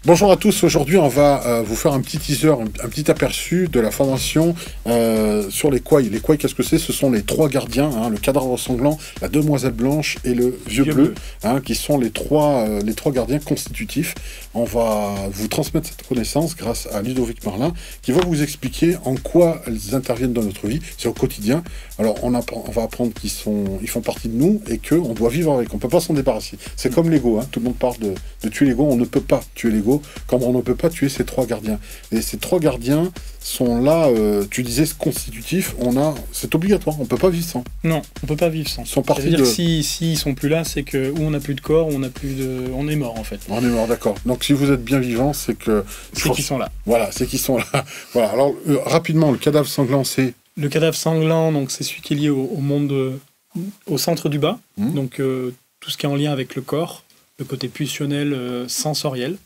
Bonjour à tous, aujourd'hui on va vous faire un petit teaser, un petit aperçu de la formation sur les Kwai. Les Kwai, qu'est-ce que c'est? Ce sont les trois gardiens, hein, le cadavre sanglant, la demoiselle blanche et le vieux bleu, hein, qui sont les trois gardiens constitutifs. On va vous transmettre cette connaissance grâce à Ludovic Marlin, qui va vous expliquer en quoi elles interviennent dans notre vie, c'est au quotidien. Alors on va apprendre qu'ils font partie de nous et qu'on doit vivre avec, on ne peut pas s'en débarrasser. C'est comme l'ego, hein, tout le monde parle de tuer l'ego, on ne peut pas tuer l'ego, comme on ne peut pas tuer ces trois gardiens. Et ces trois gardiens sont là, tu disais constitutifs, c'est obligatoire, on ne peut pas vivre sans. Non, on ne peut pas vivre sans. Ils sont partis C'est-à-dire que s'ils ne sont plus là, c'est que ou on n'a plus de corps, ou on est mort en fait. On est mort, d'accord. Donc si vous êtes bien vivant, c'est que... C'est qu'ils sont là. Voilà, c'est qu'ils sont là. Voilà, alors rapidement, le cadavre sanglant, c'est... Le cadavre sanglant, donc c'est celui qui est lié au monde, au centre du bas, donc tout ce qui est en lien avec le corps, le côté pulsionnel, sensoriel.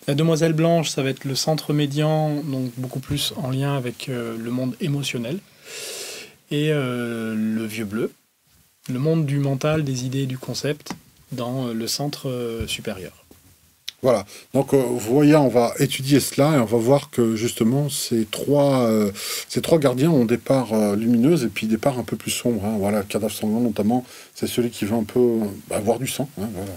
La demoiselle blanche, ça va être le centre médian, donc beaucoup plus en lien avec le monde émotionnel. Et le vieux bleu, le monde du mental, des idées, du concept, dans le centre supérieur. Voilà, donc vous voyez, on va étudier cela et on va voir que justement ces trois gardiens ont des parts lumineuses et puis des parts un peu plus sombres. Hein. Voilà, le cadavre sanglant notamment, c'est celui qui veut un peu voir du sang. Hein. Voilà.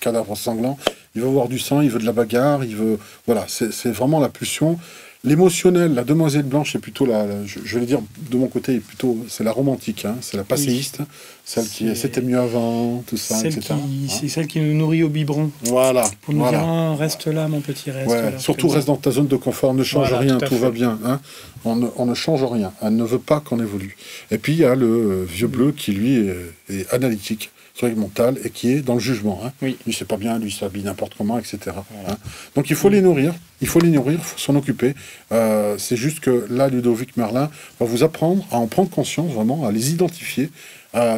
Cadavre sanglant, il veut voir du sang, il veut de la bagarre, il veut... Voilà, c'est vraiment la pulsion. L'émotionnel, la demoiselle blanche, est plutôt je vais dire de mon côté, c'est la romantique, hein, c'est la passéiste, celle qui c'était mieux avant, tout ça, etc. C'est celle qui nous nourrit au biberon. Voilà. Pour nous dire, reste là, mon petit, reste là. Surtout, reste dans ta zone de confort, ne change rien, tout va bien. Hein. On ne change rien, elle ne veut pas qu'on évolue. Et puis, il y a le vieux bleu qui, lui, est analytique, mental, et qui est dans le jugement. Hein. Oui. Lui, c'est pas bien, lui, s'habille n'importe comment, etc. Voilà. Hein. Donc, il faut les nourrir, il faut s'en occuper. C'est juste que là, Ludovic Marlin va vous apprendre à en prendre conscience, vraiment, à les identifier,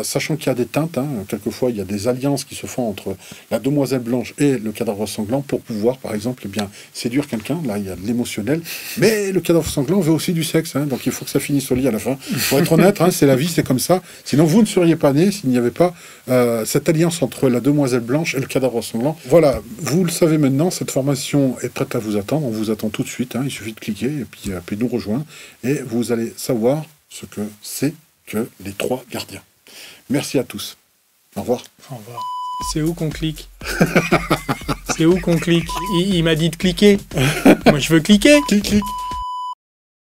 sachant qu'il y a des teintes, hein. Quelquefois il y a des alliances qui se font entre la demoiselle blanche et le cadavre sanglant pour pouvoir, par exemple, séduire quelqu'un. Là, il y a de l'émotionnel, mais le cadavre sanglant veut aussi du sexe, hein. Donc il faut que ça finisse au lit à la fin. Pour être honnête, hein, c'est la vie, c'est comme ça. Sinon, vous ne seriez pas né s'il n'y avait pas cette alliance entre la demoiselle blanche et le cadavre sanglant. Voilà, vous le savez maintenant, cette formation est prête à vous attendre. On vous attend tout de suite, hein. Il suffit de cliquer et puis nous rejoindre, et vous allez savoir ce que c'est que les trois gardiens. Merci à tous. Au revoir. Au revoir. C'est où qu'on clique? C'est où qu'on clique? Il m'a dit de cliquer. Moi, je veux cliquer. Clique.